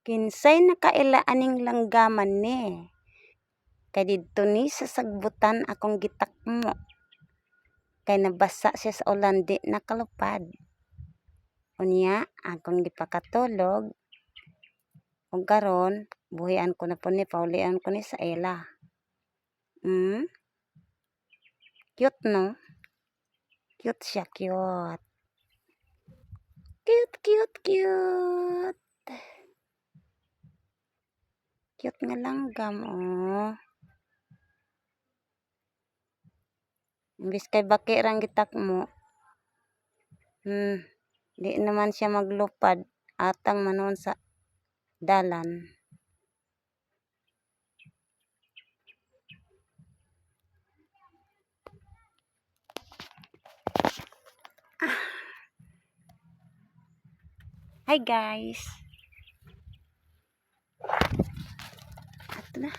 Kinsay nakaila aning langgaman ni. Kay didto ni sa sagbutan akong gitakmo. Kay nabasa siya sa ulan di nakalupad. Unya akong gipakatulog. Ug karon buhian ko na po ni, paulian ko ni sa ila. Cute no? Cute siya, cute. Cute, cute, cute. Cute nga langgam, oh. Imbis kay baki rang gitakmo. Di naman siya maglupad. Atang manon sa dalan. Hi guys. Ato na.